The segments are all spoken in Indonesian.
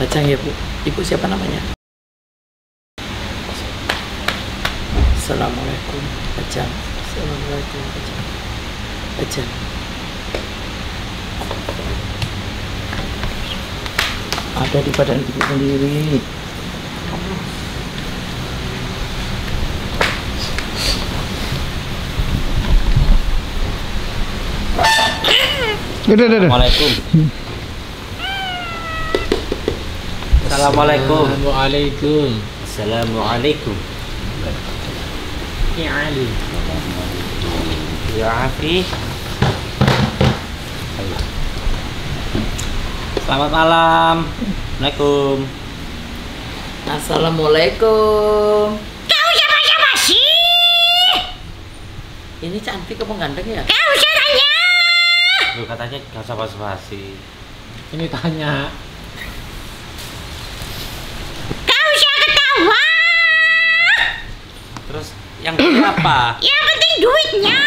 Ajang ya Bu. Ibu siapa namanya? Assalamualaikum Ajang. Assalamualaikum Ajang. Ajang. Ada di badan ibu sendiri. Assalamualaikum. Assalamualaikum. Assalamualaikum. Assalamualaikum. Ya Ali. Ya Afi. Selamat malam. Assalamualaikum. Assalamualaikum. Kau siapa sih? Ini cantik apa ganteng ya? Kau siapanya? Lu katanya gak usah basa-basi. Ini tanya. Kau siapa ketawa? Terus yang berapa? Yang penting duitnya.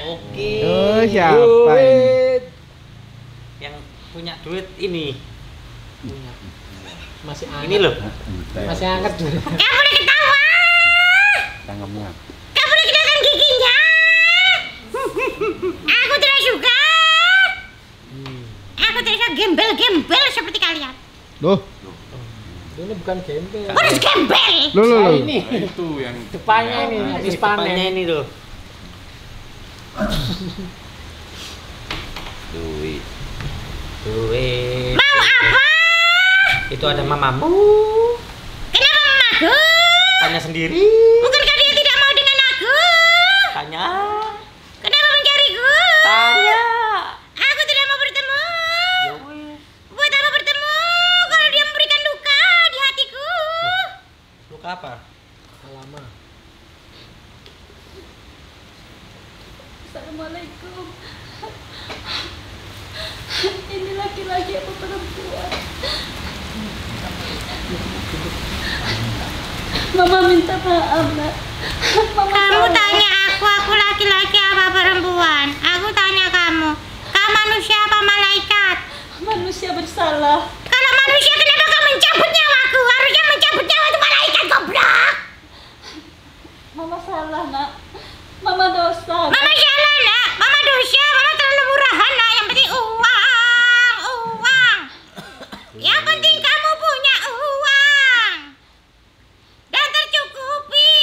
Oke. Oh, siapa ini? Yang punya duit ini. Masih anget. Ini loh. Masih anget. Kau boleh ketawa. Tangannya. Kau boleh kelihatan giginya. Aku tidak suka. Aku tidak suka gembel-gembel seperti kalian. Loh, Ini bukan gembel. Harus gembel. Nah, ini Itu yang depannya ini habis Depannya panen. ini loh. Duit. Duit. Mau apa? Itu ada mamamu. Kenapa mamaku? Tanya sendiri. Bukankah dia tidak mau dengan aku? Tanya. Kenapa mencariku? Tanya. Aku tidak mau bertemu. Ya wes. Buat apa bertemu kalau dia memberikan luka di hatiku? Luka apa? Lama. Assalamualaikum. Ini laki-laki apa perempuan? Mama minta maaf, Nak. Mama Kamu salah. tanya aku laki-laki apa perempuan? Aku tanya kamu manusia apa malaikat? Manusia bersalah. Kalau manusia kenapa kau mencabut nyawaku? Harusnya mencabut nyawa itu malaikat, goblok. Mama salah, Nak. Mama dosa. Mama salah, nak. Mama dosa. Mama terlalu murahan, nak. Yang penting uang, uang. Yang penting kamu punya uang dan tercukupi.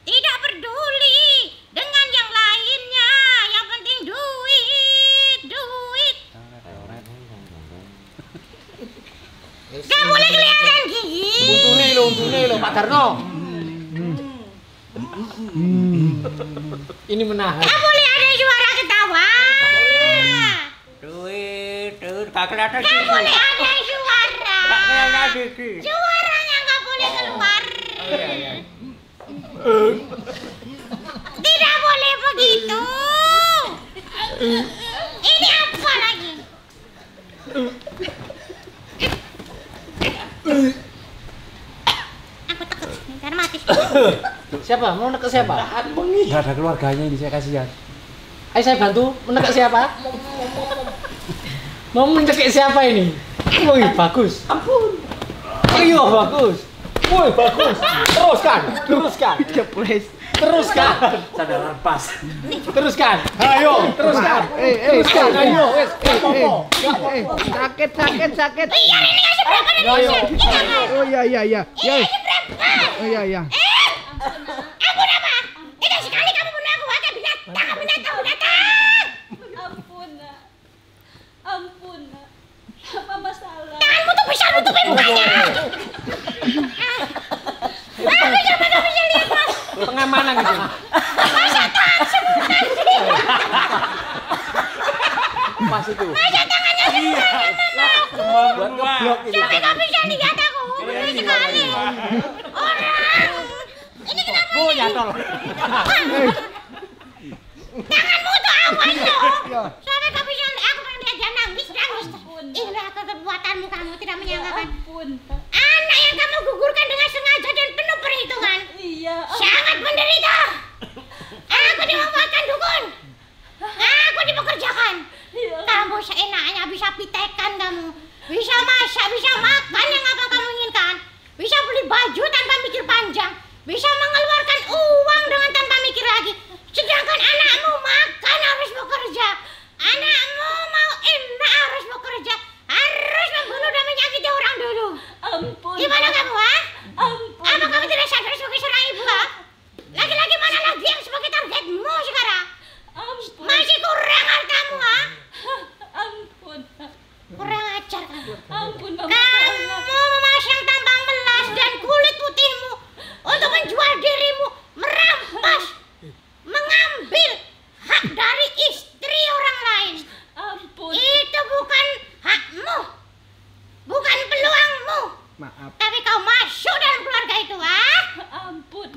Tidak peduli dengan yang lainnya. Yang penting duit, duit. Gak boleh kelihatan gigi. Untune lo Pak Darno. Ini menahan. Gak boleh ada suara ketawa. Duit. Gak kelihatan Gak sih. boleh ada suara. Gak kelihatan sih. Suaranya nggak boleh keluar. Tidak boleh begitu. Ini apa lagi? Aku takut, ntar mati. Siapa? Mau nekek siapa? nggak ada keluarganya ini, saya kasihan. Ayo saya bantu. Menekek siapa? Mau menekek siapa ini? Wih, bagus. Ampun. Ayo, bagus. Wih, bagus. Teruskan. Teruskan. Sadaran pas. Teruskan. Ayo, teruskan. Teruskan. Ayo, wes. Sakit. Iya, ini ngasih berapa dari Ayo. Indonesia? Kita nggak. Oh iya. Ngasih berapa? Oh iya. Ampun apa? Tidak sekali kamu bunuh aku, akan binatang. Ampun, Nak. Ampun, Nak. Mama salah. Tanganmu tuh bisa nutupin mukanya. Aku coba gak bisa lihat, Mas. Pengamanan gitu. Masa tangan semua sih? Pas itu. Masa tangannya semua sama aku? Buat ngeblok ini. Sampai gak bisa lihat aku. Ngeri sekali. Orang. Ini kenapa Oh, nyantol. tanganmu tuh apa itu? Sampai gak bisa lihat. Aku pengen lihat dia nangis. Inilah kebuatanmu, kamu tidak menyangkakan. Ampun. Anak yang kamu gugurkan dengan sengaja dan penuh perhitungan. Iya. Sangat menderita. Aku dimanfaatkan dukun. Aku dipekerjakan. Iya. Kamu seenaknya bisa pitekan kamu. Bisa masak, bisa makan yang apa kamu inginkan, bisa beli baju tanpa mikir panjang, bisa mengeluarkan uang dengan tanpa mikir lagi. Sedangkan anakmu makan harus bekerja, anakmu mau enak harus bekerja, harus membunuh dan menyakiti orang dulu. Ampun. Gimana kamu, ha? Ampun. Apa kamu tidak sadar sebagai seorang ibu, ha? Laki-laki mana lagi yang sebagai targetmu sekarang? Ampun. Masih kurang hartamu, ha? Ampun. Kurang ajar kamu. Ampun, Mama Kamu salah. memasang tampang melas dan kulit putihmu untuk menjual dirimu, merampas, mengambil hak dari istri orang lain. Ampun. Itu bukan hakmu, bukan peluangmu. Maaf. Tapi kau masuk dalam keluarga itu, ah? Ampun.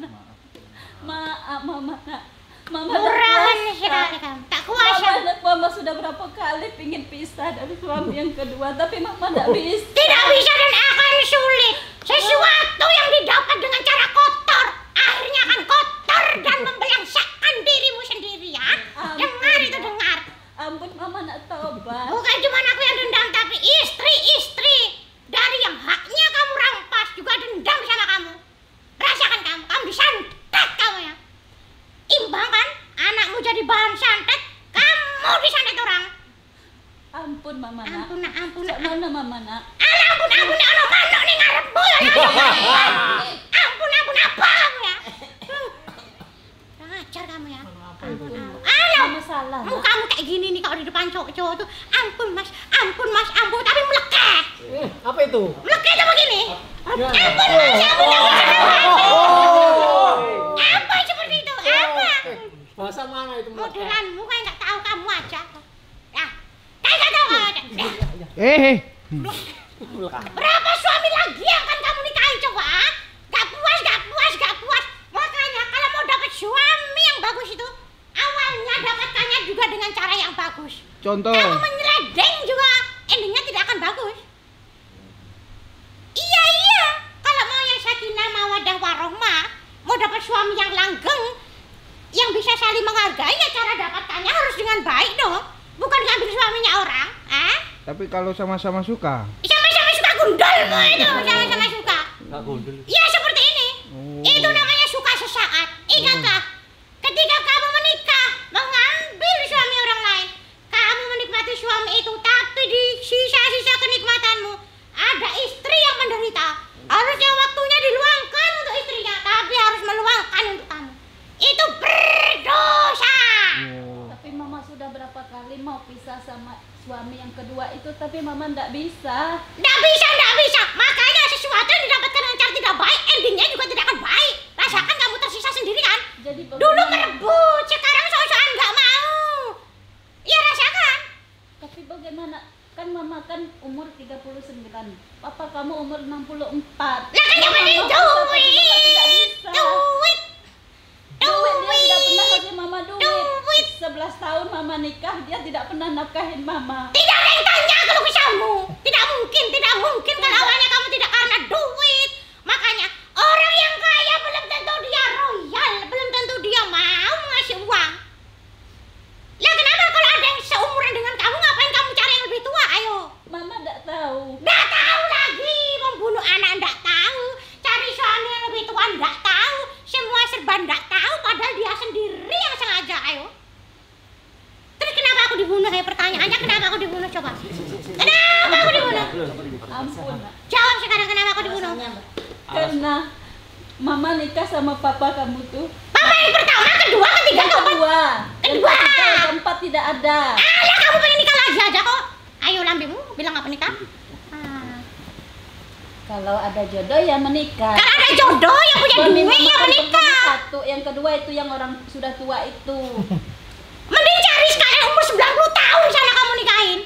Maaf, Mama nak. Mama Murahan tak sekali kuasa. kamu, tak kuasa. Mama sudah berapa kali ingin pisah dari suami yang kedua, tapi Mama tidak bisa. Tidak bisa dan akan sulit. Sesuatu yang didapat dengan cara kotor, akhirnya akan kotor dan membelangsakkan dirimu sendiri, ya. Dengar itu, dengar. Ampun, Mama nak taubat. Bukan cuma aku yang dendam, tapi istri-istri dari yang haknya kamu rampas juga dendam sama kamu. Rasakan kamu disantet kamu, ya. Imbang kan, anakmu jadi bahan santet, kamu disantet orang. Ampun, Mama nak. Ampun, nak, ampun, Cak nak. mana Mama nak? Ampun, ampun, ono manuk ning ngarepmu ya. Ampun, ampun, apa kamu ya? Kurang ajar kamu ya. Ampun, ampun. Mama salah nak. Mukamu kayak gini nih kalau di depan cowok-cowok tuh. Ampun, Mas, ampun, Mas, ampun, tapi melekeh. Apa itu? Melekeh tuh begini. Ampun, Mas, ampun, apa seperti itu? Apa? Bahasa mana itu? Modelanmu kayak nggak tahu kamu aja. Ya, kayak nggak tahu kamu aja. Berapa suami lagi yang akan kamu nikahin coba? Ah? Gak puas, gak puas, gak puas. Makanya kalau mau dapat suami yang bagus itu, awalnya dapatkannya juga dengan cara yang bagus. Contoh. Kamu menyeledeng juga, endingnya tidak akan bagus. Iya, kalau mau yang sakinah mawaddah warohmah, mau dapat suami yang langgeng, yang bisa saling menghargai, ya cara dapatkannya harus dengan baik dong. Bukan ngambil suaminya orang, ah? Tapi kalau sama-sama suka. Sama-sama suka gundulmu itu, sama-sama suka. Enggak gondol. Ya seperti ini. Itu namanya suka sesaat. Ingatlah, ketika kamu menikah, mengambil suami orang lain, kamu menikmati suami itu, tapi di sisa-sisa kenikmatanmu ada istri yang menderita. Harusnya waktunya diluangkan untuk istrinya, tapi harus meluangkan untuk kamu. Itu berdosa. Tapi Mama sudah berapa kali mau pisah sama suami yang kedua itu, tapi Mama tidak bisa. Nggak bisa. Makanya sesuatu yang didapatkan dengan cara tidak baik, endingnya juga tidak akan baik. Rasakan kamu tersisa sendiri kan? Jadi Dulu merebut, sekarang soal-soal nggak mau. Ya rasakan. Tapi bagaimana? Kan Mama kan umur 39, Papa kamu umur 64. Lah kan yang penting Mama bisa, tapi Mama tidak duit. bisa. Duit. Duit dia tidak pernah kasih Mama Duit. duit. 11 tahun Mama nikah, dia tidak pernah nafkahin Mama. Tidak ada yang tanya kalau kisahmu. Tidak mungkin kalau awalnya kamu tidak karena duit. Makanya orang yang kaya belum tentu dia royal, belum tentu dia mau ngasih uang. Lah kenapa kalau ada yang seumuran dengan kamu, ngapain kamu cari yang lebih tua? Ayo. Mama tidak tahu. Nggak tahu lagi, membunuh anak nggak tahu, cari suami yang lebih tua nggak tahu, semua serba nggak tahu, padahal dia sendiri yang sengaja. Ayo. Terus kenapa aku dibunuh? Pertanyaannya kenapa aku dibunuh coba? Kenapa aku dibunuh? Ampun. Jawab sekarang kenapa aku dibunuh? Karena Mama nikah sama Papa kamu tuh. Papa yang pertama, kedua, ketiga, Yang keempat. kedua. Kedua. Yang ketiga, yang keempat tidak ada. Alah, kamu pengen nikah lagi aja kok. Ayo lambimu bilang apa nikah? Kalau ada jodoh ya menikah. Kalau ada jodoh yang punya Suami duit Mama ya kan menikah. pertama satu, yang kedua itu yang orang sudah tua itu. Mending cari sekalian umur 90 tahun sana kamu nikahin.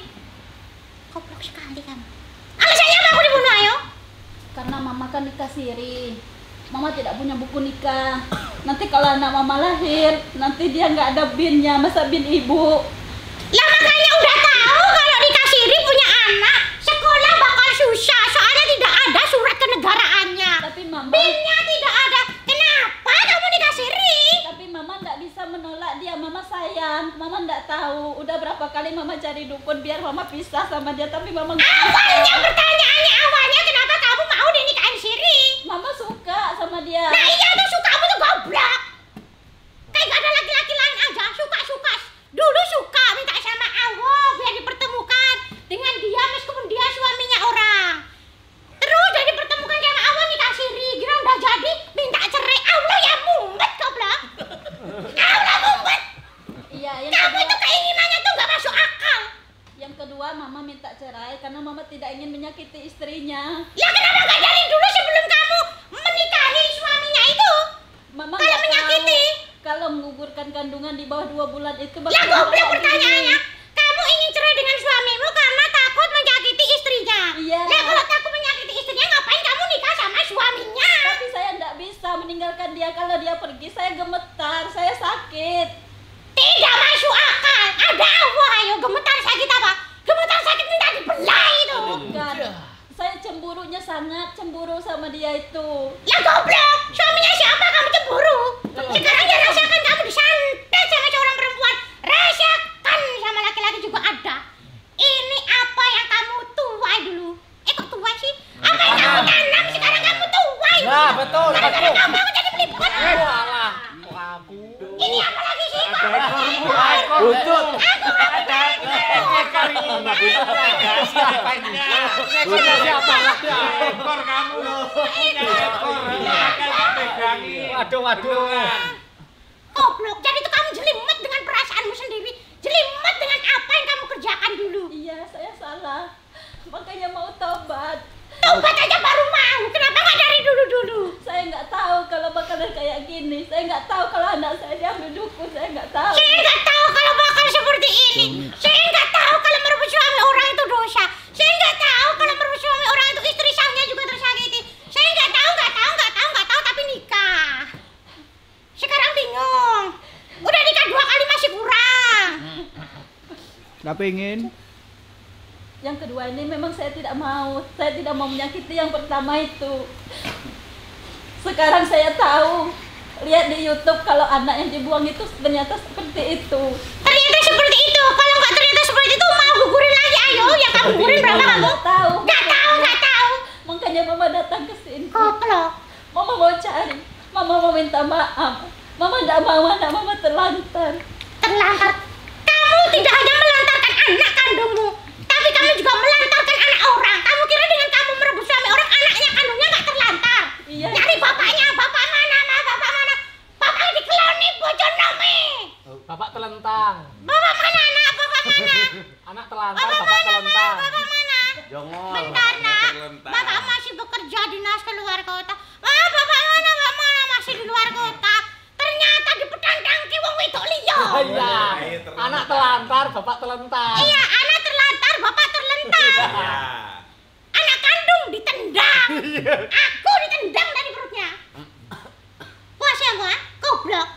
Goblok sekali kamu. Alasannya apa aku dibunuh, ayo? Karena Mama kan nikah siri. Mama tidak punya buku nikah. Nanti kalau anak Mama lahir, nanti dia nggak ada binnya, masa bin ibu. Lah makanya udah tahu kalau nikah siri punya anak, sekolah bakal susah soalnya tidak ada surat kenegaraannya. Tapi Mama Binnya tidak ada. Kenapa kamu nikah siri? Tapi Mama nggak bisa menolak dia. Mama Mama sayang, Mama nggak tahu. Udah berapa kali Mama cari dukun biar Mama pisah sama dia, tapi Mama nggak Awalnya bisa. pertanyaannya awalnya kenapa kamu mau dinikahin Siri? Mama suka sama dia. Nah iya tuh kamu tuh goblok. Kayak gak ada laki-laki lain aja suka-suka. Dulu suka minta sama Allah biar dipertemukan dengan dia meskipun dia suaminya orang. Terus udah dipertemukan sama Allah nikah Siri. Kira udah jadi minta cerai. Allah ya mumet goblok. Allah mumet. Iya, yang Kamu kedua, itu keinginannya tuh gak masuk akal. yang kedua Mama minta cerai karena Mama tidak ingin menyakiti istrinya. Ya kenapa gak dari dulu sebelum kamu menikahi suaminya itu? Mama Kalau nggak menyakiti. tahu kalau menggugurkan kandungan di bawah 2 bulan itu Ya bakal goblok kayak pertanyaannya. gini. Kamu ingin cerai dengan suamimu karena takut menyakiti istrinya. Iya. Nah kalau takut menyakiti istrinya ngapain kamu nikah sama suaminya? Tapi saya tidak bisa meninggalkan dia. Kalau dia pergi saya gemetar, saya sakit. Tidak masuk akal. Ada apa? Ayo gemetar sakit apa? Gemetar sakit minta dibelah itu. Bukan. Saya cemburunya sangat cemburu sama dia itu. Ya goblok. Suaminya siapa kamu cemburu? Sekarang dia rasakan kamu disantet sama seorang perempuan. Rasakan sama laki-laki juga ada. Ini apa yang kamu tuai dulu? Kok tuai sih? Apa yang kamu tanam sekarang kamu tuai? Nah, betul, Gara-gara betul. kamu aku jadi peliputan. Walah, kok aku. Ini apa lagi sih? Buntut. Ekor ini nggak butuh siapanya. Punya siapa? Ekor kamu. Punya ekor. Makanya pegangi. Waduh. Goblok. Jadi itu kamu jelimet dengan perasaanmu sendiri. Jelimet dengan apa yang kamu kerjakan dulu. Iya, saya salah. Makanya mau tobat. Tobat aja baru mau. Kenapa nggak dari dulu-dulu? Saya nggak tahu kalau bakalan kayak gini. Saya nggak tahu kalau anak saya diambil dukun. Saya nggak tahu. Saya nggak tahu kalau bakal seperti ini. Saya nggak tahu kalau merebut suami orang itu dosa. Saya nggak tahu kalau merebut suami orang itu istri sahnya juga tersakiti. Saya nggak tahu, tapi nikah. Sekarang bingung. Udah nikah 2 kali masih kurang. Nggak pengen. Yang kedua ini memang saya tidak mau. Saya tidak mau menyakiti yang pertama itu. Sekarang saya tahu. Lihat di YouTube kalau anak yang dibuang itu ternyata seperti itu. Ternyata seperti itu. Kalau nggak ternyata seperti itu mau gugurin lagi. Ayo, yang kamu gugurin berapa kamu? Nggak tahu. Nggak tahu. Makanya Mama datang ke sini. Goblok. Mama mau cari. Mama mau minta maaf. Mama tidak mau anak Mama terlantar. Terlantar. Kamu tidak hanya melantarkan anak kandungmu, tapi kamu juga melantarkan anak orang. Kamu kira dengan kamu merebut suami orang, anaknya kandungnya nggak terlantar? Iya. Dari bapaknya, bapak mana? Bapaknya dikeloni bojone nome. Bapak telentang. Bapak mana anak? Bapak mana? Anak telantar, bapak telentang. Bapak mana? Jongol. Bentar nak, bapak masih bekerja dinas keluar kota. Bapak mana? Bapak mana masih di luar kota? Ternyata di pedang wong wedok liya. Iya. Anak telantar, bapak telentang. Iya, anak terlantar, bapak terlentang. Anak kandung ditendang. Aku ditendang dari perutnya. Puas ya gua? Goblok.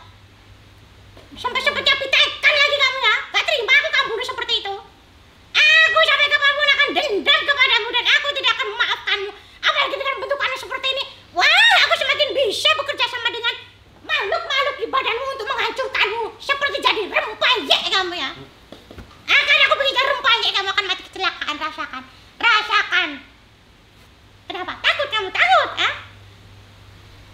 Sampai-sampai pitekan lagi kamu ya. Gak terima aku kabur seperti itu. Aku sampai kapanpun akan dendam kepadamu dan aku tidak akan memaafkanmu. Apalagi dengan bentukanmu seperti ini. Wah, aku semakin bisa bekerja sama dengan makhluk-makhluk di badanmu untuk menghancurkanmu. Seperti jadi rempayek kamu ya. Akan aku begitu rempayek kamu akan mati kecelakaan. Rasakan. Kenapa? Takut kamu? Takut?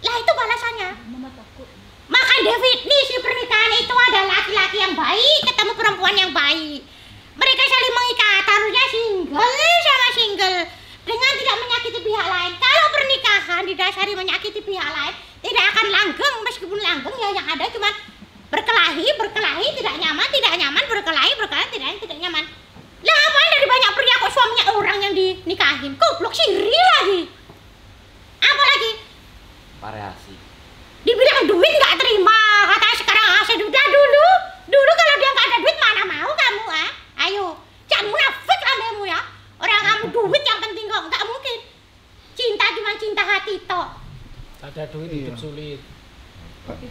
Lah itu balasannya. Mama takut. Maka definisi pernikahan itu adalah laki-laki yang baik ketemu perempuan yang baik. Mereka saling mengikat, harusnya single sama single dengan tidak menyakiti pihak lain. Kalau pernikahan didasari menyakiti pihak lain, tidak akan langgeng. Meskipun langgeng ya yang ada cuma berkelahi, tidak nyaman, berkelahi, tidak nyaman. Lah ngapain dari banyak pria kok suaminya orang yang dinikahin? Goblok Siri lagi. Apa lagi? Variasi. Dibilang duit nggak terima, katanya sekarang asal duit. Lah dulu kalau dia nggak ada duit mana mau kamu Ayo, jangan munafik kamu ya. Orang kamu duit yang penting kok, nggak mungkin. Cinta cuma cinta hati toh. Ada duit hidup sulit. Tapi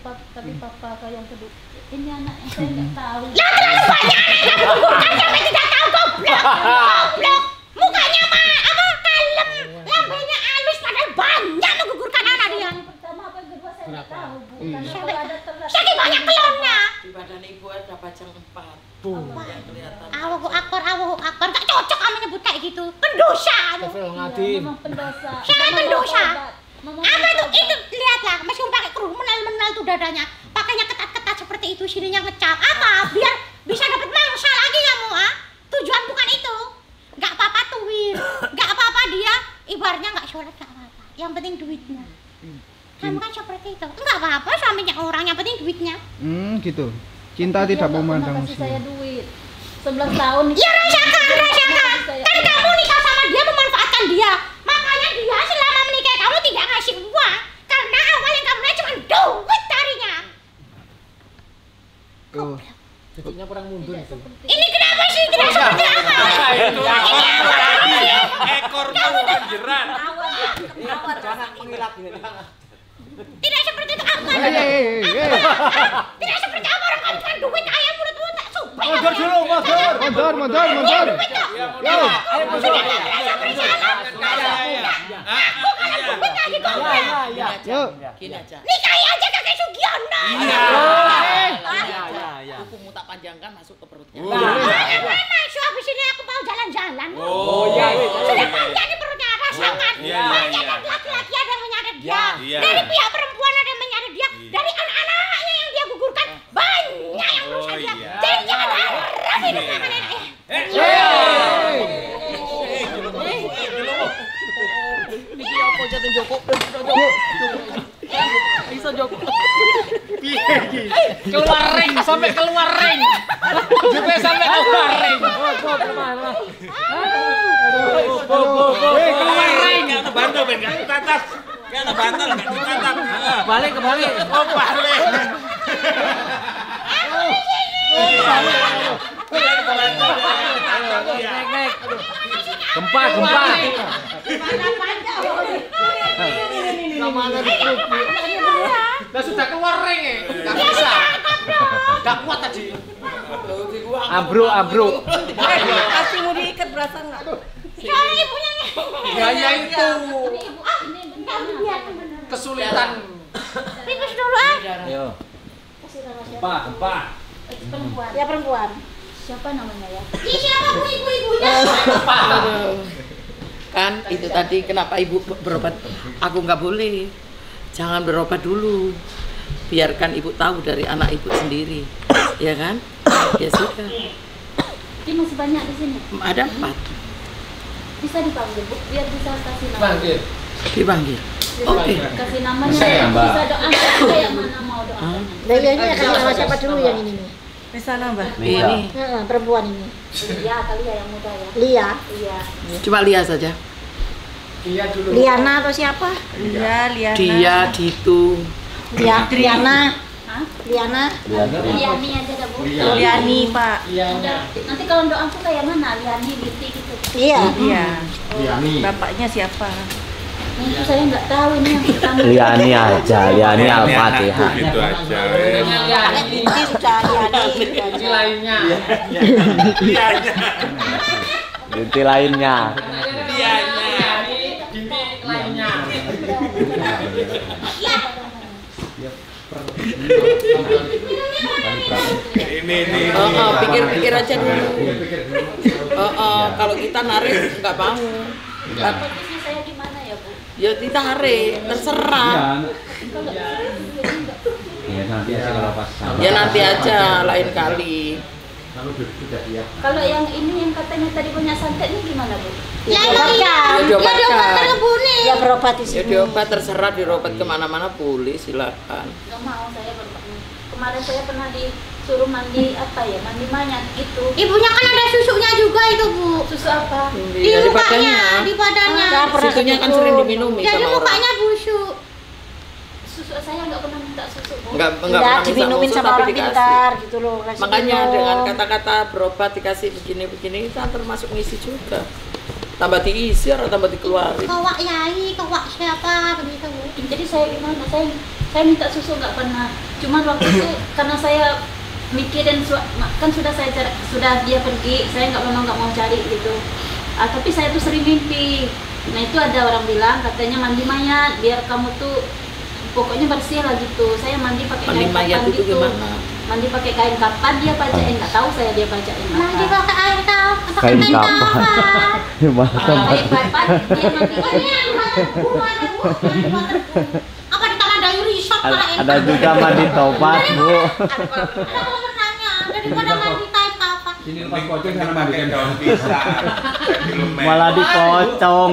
papa kayak yang kedua. Ini anak yang saya nggak tahu. Lah terlalu banyak anak yang menggugurkan sampai tidak tahu goblok. Mukanya kalem, lambenya halus padahal banyak menggugurkan anak dia. Yang pertama apa yang kedua saya nggak Kenapa? tahu. Bu. Karena Sampai- kalau ada terlalu Saking banyak kelonnya. Di badan ibu ada bajang 4. Yang kelihatan. Allahu Akbar, gak cocok kamu nyebut kayak gitu. Pendosa kamu. Astagfirullahaladzim. Memang pendosa. Sangat pendosa. Mama Apa tuh? bertobat. Itu lihatlah, meskipun pakai kerudung menal tuh dadanya. Pakainya ketat-ketat seperti itu, sininya ngecap. Apa? Biar bisa dapat mangsa lagi kamu, ah? Tujuan bukan itu. Gak apa-apa tuh, Wir. Gak apa-apa dia. Ibaratnya gak sholat, gak apa-apa. Yang penting duitnya. Kamu kan seperti itu. Enggak apa-apa suaminya orang, yang penting duitnya. Gitu. Cinta Dia tidak nggak pernah memandang kasih usia. saya duit. 11 tahun nih. Ya rasakan. Saya- Kan kamu nikah sama dia memanfaatkan dia. Makanya dia selama menikah kamu tidak ngasih uang. Karena awal yang kamu lihat cuma duit tarinya. Oh. Duduknya kurang mundur itu. Ini kenapa sih? Tidak seperti apa? Itu ekormu panjeran. Jangan mengilat ini. Tidak seperti itu apa? Hei. Tidak seperti apa orang kamu kan duit ayam mulutmu tak supaya. Mundur dulu, mundur. Mundur. Yo. Ayo mundur. Iya. Yo. Gini aja. Nikahi aja kakek Sugiono. Iya. Kukumu tak panjangkan masuk ke perutnya. Jangan masuk habis ini aku mau jalan-jalan. Oh, iya. Sudah panjang di perutnya rasakan. Iya. Banyak dari laki-laki ada yang menyadap dia. Iya. Dari pihak perempuan ada yang menyadap dia. Dari anak-anaknya yang dia gugurkan banyak yang merusak dia. iya. Jadi jangan harap hidup sama nenek. Iki apa jatuh Joko? Bisa Joko. Keluar ring, sampai keluar ring. Sampai keluar ring. Keluar ring, nggak terbantu, Ben. Nggak ditatas. Nggak terbantu, nggak ditatas. Balik. Oh, balik. Naik. Gempa. Nah sudah keluar ring ya. Gak bisa. Gak kuat tadi. Ambruk. Kasihmu diikat berasa nggak? Soalnya ibunya Gaya itu kamu biar temen. kesulitan. Pipis dulu ah. Ayo. Gempa. Perempuan. Ya perempuan. Siapa namanya ya? Ih, siapa bu ibu-ibunya? Aduh. Kan itu tadi kenapa ibu berobat? Aku nggak boleh. Jangan berobat dulu. Biarkan ibu tahu dari anak ibu sendiri. Ya kan? Ya sudah. Ini masih banyak di sini. Ada 4. Bisa dipanggil bu, biar bisa kasih nama. Panggil. Dipanggil. Oke. Kasih namanya. Saya, Mbak. Bisa doa. Kayak mana mau doa? Ini akan sama siapa dulu yang ini nih? Ini Perempuan ini. Iya kali ya yang muda ya. Lia. Iya. coba lihat saja. Iya dulu. Liana atau siapa? Dia Ditu. Liana. Hah? Liana. Liani aja dah bu. Liani, Pak. Udah. Nanti kalau doa aku kayak mana? Liani, Liti gitu. Iya. Liani. Bapaknya siapa? Nah, itu saya nggak tahu ini yang pertama. Liani aja, Liani Al-Fatihah. Gitu aja. Pakai binti sudah Liani. Ini lainnya. Inti lainnya. Ini. Pikir-pikir aja dulu. Kalau kita narik nggak mau. Posisi saya di mana ya bu? Ya ditarik, terserah. Ya nanti aja kalau pas sampai. Ya nanti aja lain kali. Kalau yang ini yang katanya tadi punya santet ini gimana bu? Ya emang iya. Ya diobatkan. Terbuni. Ya berobat di Ya sini. diobat terserah, dirobat kemana-mana boleh, silakan. Nggak mau saya kemarin saya pernah disuruh mandi apa ya, mandi mayat gitu. Ibunya kan ada susunya juga itu bu. Susu apa? Di Ya, di mukanya, badannya. di badannya. Ah, pernah Situnya kan gitu. sering diminumi Jadi sama orang. mukanya busuk. Susu saya nggak pernah minta susu bu. Enggak Enggak pernah diminumin minta sama susu, orang tapi dikasih. pintar gitu loh. Kasih Makanya minum. dengan kata-kata berobat dikasih begini-begini kan termasuk ngisi juga. Tambah diisi atau tambah dikeluarin. Kawak yai, kawak siapa begitu bu. Jadi saya gimana? Saya minta susu nggak pernah. Cuman waktu itu karena saya mikirin kan sudah dia pergi, saya memang nggak mau cari gitu. Tapi saya tuh sering mimpi. Nah itu ada orang bilang katanya mandi mayat biar kamu tuh pokoknya bersih lah gitu. Saya mandi pakai Mandi air mayat papan itu gitu. gimana? Mandi pakai kain kapan dia bacain, nggak tahu saya dia bacain apa. Mandi pakai air kapan? Kain kapan? Masa Kain kapan dia mandi. Apa di tangan Dayu Resort malah enak. ada juga mandi tobat, Bu. Ada orang nanya, daripada mandi kain kapan. Sini pas pocong sana pakai mandikan daun pisang. Malah dipocong.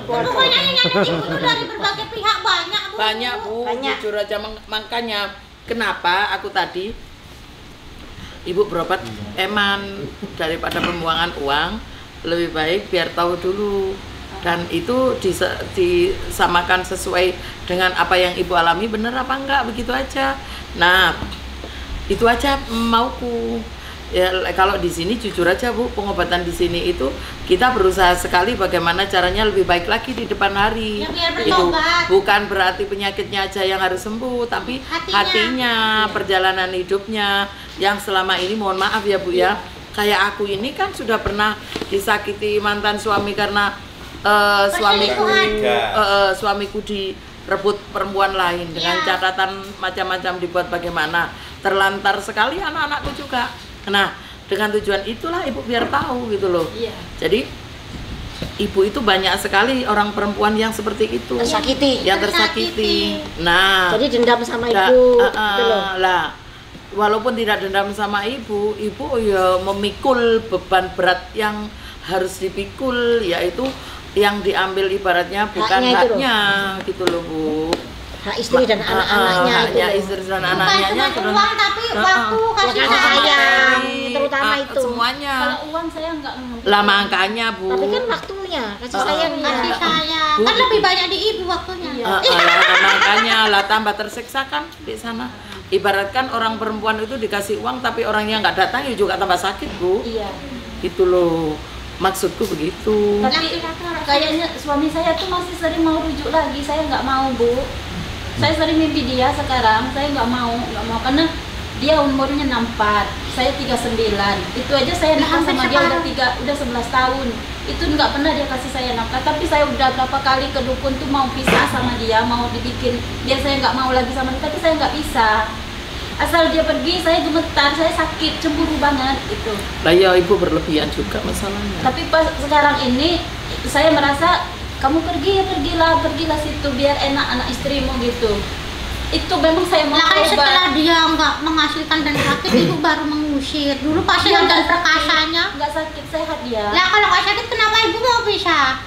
Pokoknya yang nyari ibu dari berbagai pihak banyak, Bu. Banyak, Bu. Banyak. Jujur aja makanya kenapa aku tadi Ibu berobat eman daripada pembuangan uang, lebih baik biar tahu dulu, dan itu disamakan sesuai dengan apa yang Ibu alami, bener apa enggak, begitu aja. Nah, itu aja mauku. Ya, kalau di sini jujur aja, Bu, pengobatan di sini itu kita berusaha sekali bagaimana caranya lebih baik lagi di depan hari. Ya, biar Itu bertobat. bukan berarti penyakitnya aja yang harus sembuh, tapi hatinya, perjalanan hidupnya yang selama ini, mohon maaf ya, Bu ya, kayak aku ini kan sudah pernah disakiti mantan suami karena suamiku direbut perempuan lain dengan catatan macam-macam dibuat bagaimana, terlantar sekali anak-anakku juga. Nah, dengan tujuan itulah Ibu biar tahu gitu loh. Iya. Jadi Ibu itu banyak sekali orang perempuan yang seperti itu, Tersakiti. yang tersakiti. Nah, Jadi dendam sama ibu. Gitu loh. lah, walaupun tidak dendam sama ibu ya memikul beban berat yang harus dipikul, yaitu yang diambil ibaratnya bukan Haknya itu loh. haknya gitu loh, Bu. Hak istri dan anak-anaknya itu. Haknya loh. istri dan Bukan anaknya cuma terus- uang tapi waktu, kasih Ya, sayang. sayang, terutama itu. semuanya. Kalau uang saya nggak Lah makanya, Bu. Tapi kan waktunya, kasih sayangnya. Kasih sayang. Bu. Kan lebih banyak di ibu waktunya. Makanya lah tambah tersiksa kan di sana. Ibaratkan orang perempuan itu dikasih uang tapi orangnya nggak datang ya juga tambah sakit, Bu. Iya. Gitu loh. Maksudku begitu. Tapi kayaknya suami saya tuh masih sering mau rujuk lagi. Saya nggak mau, Bu. Saya sering mimpi dia sekarang. Saya nggak mau karena dia umurnya 64, saya 39. Itu aja saya nikah hampir sama dia separuh. udah 11 tahun. Itu nggak pernah dia kasih saya nafkah. Tapi saya udah berapa kali ke dukun tuh mau pisah sama dia, mau dibikin dia, saya nggak mau lagi sama dia, tapi saya nggak bisa. Asal dia pergi, saya gemetar, saya sakit, cemburu banget gitu. Lah ya ibu berlebihan juga masalahnya. Tapi pas sekarang ini saya merasa kamu pergi ya pergilah situ biar enak anak istrimu gitu. Itu memang saya mau Lah kan coba. setelah dia nggak menghasilkan dan sakit, ibu baru mengusir. Dulu pasti Dia ada nggak perkasanya. nggak sakit, sehat dia. Lah kalau nggak sakit kenapa ibu mau pisah?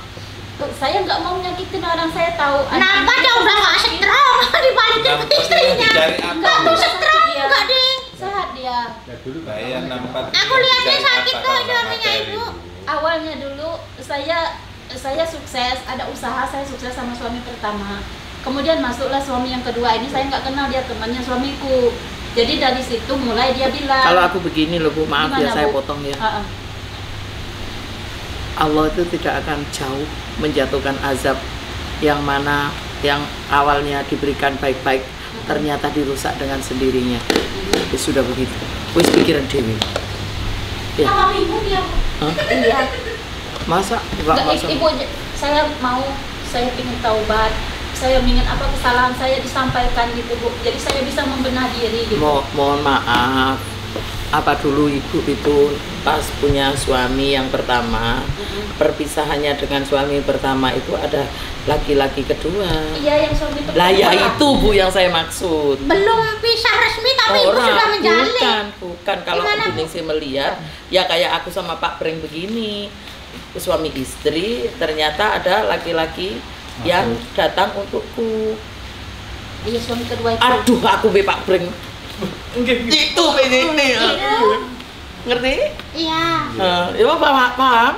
Tuh, saya nggak mau nyakitin orang, saya tahu. Kenapa dia udah nggak strong dibalikin ke istrinya? Nggak tuh strong nggak ding. Sehat dia. Saya nampak. Aku lihatnya sakit kok suaminya ibu. Awalnya dulu saya sukses, ada usaha, saya sukses sama suami pertama. Kemudian masuklah suami yang kedua ini, saya nggak kenal dia temannya suamiku. Jadi dari situ mulai dia bilang. Kalau aku begini loh Bu, maaf ya Gimana, saya Bu? potong ya. "Ah, ah." Allah itu tidak akan jauh menjatuhkan azab yang mana yang awalnya diberikan baik-baik ternyata dirusak dengan sendirinya. Ya sudah begitu. Wis pikiran dewi. Ya. Sama ibu dia. Hah? Iya. Masa enggak Nggak, masuk? ibu, saya ingin taubat. Saya ingin apa kesalahan saya disampaikan gitu, Bu. Jadi saya bisa membenah diri gitu. Mohon maaf. Apa dulu ibu itu pas punya suami yang pertama, perpisahannya dengan suami pertama itu ada laki-laki kedua. Iya, yang suami pertama. Lah ya itu Bu yang saya maksud. Belum pisah resmi tapi ibu sudah menjalin. Bukan kalau Gimana, Bu Ningsih melihat ya kayak aku sama Pak Breng begini, suami istri ternyata ada laki-laki yang datang untukku. Iya, suami kedua itu. Aduh aku be Pak Breng. Itu ini. Ngerti? Iya. Ya paham?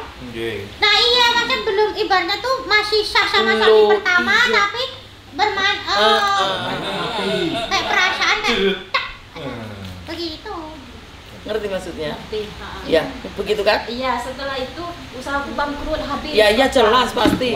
Nah iya, maksudnya belum, ibaratnya tuh masih sah sama suami Loh, pertama iya. tapi bermain kayak perasaan kayak tak, begitu. Ngerti maksudnya? Ngerti. Ah. Ya, begitu kan? Iya, setelah itu usahaku bangkrut habis. Ya iya jelas pasti.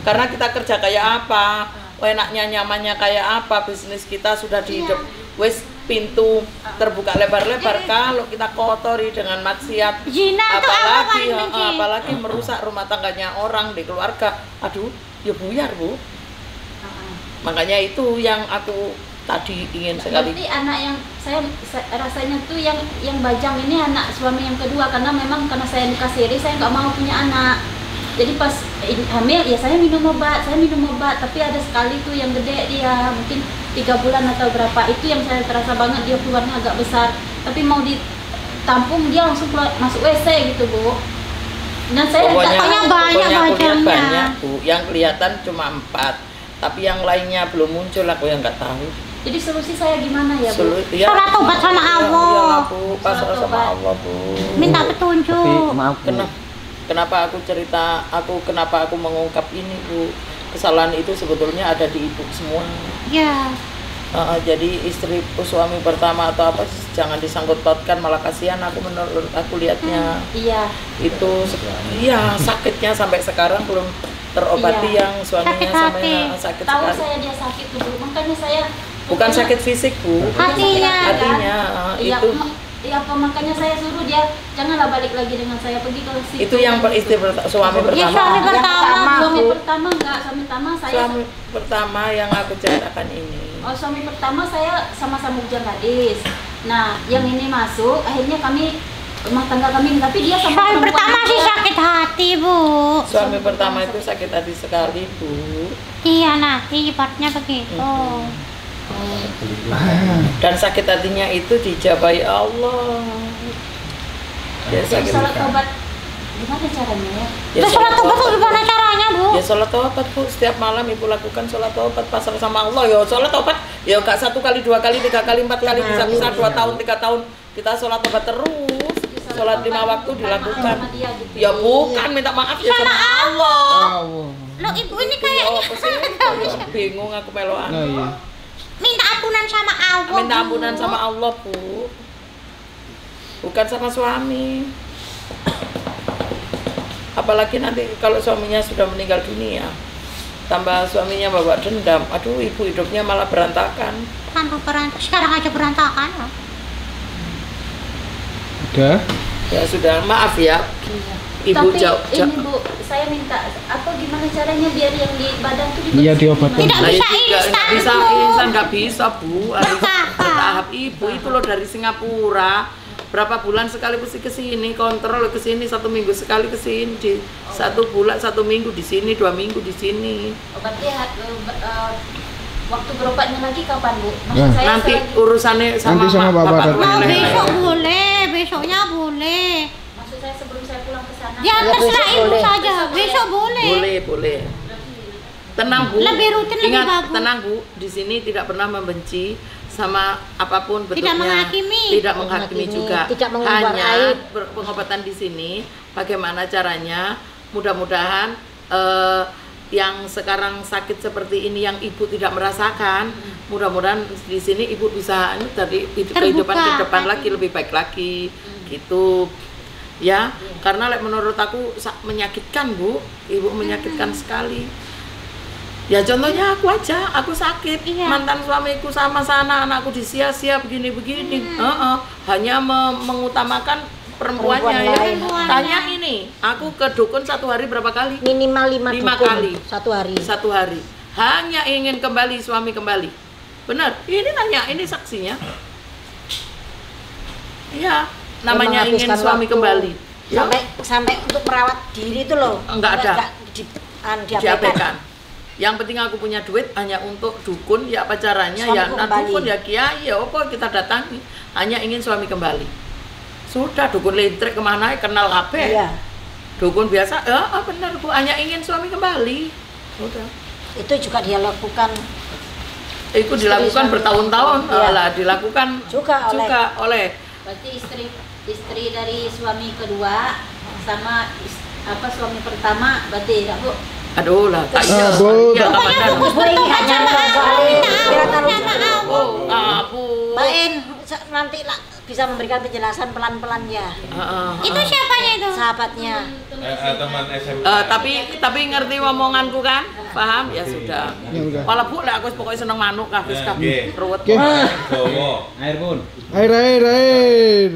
Karena kita kerja kayak apa, enaknya nyamannya kayak apa, bisnis kita sudah di hidup wes pintu terbuka lebar-lebar. Kalau kita kotori dengan maksiat, Zina tuh aku paling benci. apalagi merusak rumah tangganya orang di keluarga, aduh ya buyar Bu. Makanya itu yang aku tadi ingin sekali. Berarti anak yang saya rasanya tuh yang Bajang ini anak suami yang kedua, karena memang karena saya nikah siri, saya nggak mau punya anak. Jadi pas hamil ya saya minum obat, tapi ada sekali tuh yang gede dia, mungkin 3 bulan atau berapa, itu yang saya terasa banget dia keluarnya agak besar, tapi mau ditampung dia langsung keluar, masuk WC gitu Bu. Dan saya pokoknya banyak banyak Bu, yang kelihatan cuma 4, tapi yang lainnya belum muncul, aku yang nggak tahu. Jadi solusi saya gimana ya Bu? Ya, Sholat tobat sama Allah. Iyalah Bu, pasrah sama Allah Bu. Minta petunjuk. Tapi maaf Bu. Kenapa aku mengungkap ini Bu? Kesalahan itu sebetulnya ada di ibu semua. Ya. Jadi suami pertama atau apa jangan disangkut pautkan, malah kasihan aku menurut aku lihatnya. Iya. Itu iya sakitnya sampai sekarang belum terobati yang suaminya sama sakit Tahu sekali. saya dia sakit tuh Bu, makanya saya Bukan sakit fisik Bu, Hatinya. Iya, itu. Iya, makanya saya suruh dia janganlah balik lagi dengan saya, pergi ke situ. Itu yang suami pertama. Ya suami pertama. Suami pertama enggak, suami pertama saya. Suami pertama yang aku ceritakan ini. Oh, suami pertama saya sama-sama bujang gadis. Nah, yang ini masuk, akhirnya kami rumah tangga kami, tapi dia sama Suami perempuan pertama itu. sih sakit hati Bu. Suami pertama itu sakit hati sekali Bu. Iya nanti ibaratnya begitu. Dan sakit hatinya itu dijabai Allah. Dia Jadi sakit. salat tobat gimana caranya ya? Terus sholat tobat tuh gimana caranya Bu? Ya sholat tobat Bu, setiap malam ibu lakukan sholat tobat pasrah sama Allah. Ya sholat tobat, ya gak 1 kali, 2 kali, 3 kali, 4 kali, bisa 2 tahun, 3 tahun kita sholat tobat terus. Sholat 5 waktu dilakukan. Ya bukan minta maaf ya sama Allah. Loh ibu ini kayak Apa sih? Bingung aku meloan. Nah, iya. minta ampunan sama Allah. Minta Bu. ampunan sama Allah Bu, bukan sama suami. Apalagi nanti kalau suaminya sudah meninggal dunia, tambah suaminya bawa dendam, aduh ibu hidupnya malah berantakan. Tambah berantakan, sekarang aja berantakan loh. Udah. Ya sudah, maaf ya ibu. Tapi ini Bu, saya minta apa gimana caranya biar yang di badan tuh Iya diobatkan. Tidak Nah, bisa itu instan, nggak bisa Bu. instan, nggak bisa Bu, harus Bertahap. bertahap. Ibu itu loh dari Singapura, berapa bulan sekali mesti ke sini, kontrol ke sini, 1 minggu sekali ke sini, di 1 bulan 1 minggu di sini, 2 minggu di sini. Obatnya waktu berobatnya lagi kapan Bu? Nah. Saya Nanti selagi- urusannya Nanti sama Bapak bapak datang. Mau nenek. besok boleh, besoknya boleh. maksud saya sebelum saya pulang ke sana. Ya terserah besok ibu boleh. saja, besok boleh. Boleh. Tenang Bu. Lebih rutin, lebih Ingat, bagus. tenang Bu. Di sini tidak pernah membenci sama apapun bentuknya. Tidak menghakimi. Tidak menghakimi juga. Tidak mengumbar Hanya aib. pengobatan di sini. Bagaimana caranya? Mudah-mudahan yang sekarang sakit seperti ini yang ibu tidak merasakan, mudah-mudahan di sini ibu bisa tadi kehidupan ke depan lagi lebih baik lagi, gitu. Ya, karena menurut aku menyakitkan Bu, ibu menyakitkan sekali. Ya contohnya aku aja, aku sakit, Iya. mantan suamiku sama sana, anakku disia-sia begini-begini, hanya mengutamakan perempuannya ya. Perempuan Tanya ini, aku ke dukun 1 hari berapa kali? Minimal 5 5 dukun kali. 1 hari. 1 hari. Hanya ingin kembali, suami kembali. Benar, ini nanya, ini saksinya. Iya, namanya ingin Menghabiskan suami waktu. kembali. Ya, Sampai untuk merawat diri itu loh. Enggak ada. Diabaikan. diabaikan. Yang penting aku punya duit hanya untuk dukun, ya apa caranya? Suamiku Ya nah, kembali. dukun ya kiai, ya apa kita datangi. Hanya ingin suami kembali. Sudah, dukun listrik kemana kenal kabeh. Iya. Dukun biasa, ya benar Bu, hanya ingin suami kembali. Udah. Itu juga dia lakukan Itu dilakukan suami. bertahun-tahun, Iya. lah dilakukan Juga oleh. Berarti istri dari suami kedua sama suami pertama berarti ya Bu? Aduh lah, tak Ah, Bu, iya, tak- tak pandang. boleh hanya Oh, Bu. Mbak En nanti lah bisa memberikan penjelasan pelan-pelan ya. Itu siapanya itu? Sahabatnya. Teman SMA. Tapi ngerti omonganku kan? Paham? Ya sudah. Ya udah. Walau Bu, lah aku pokoknya seneng manuk kabeh Nggih. ruwet. Oke. Gowo. Air Bun. Air.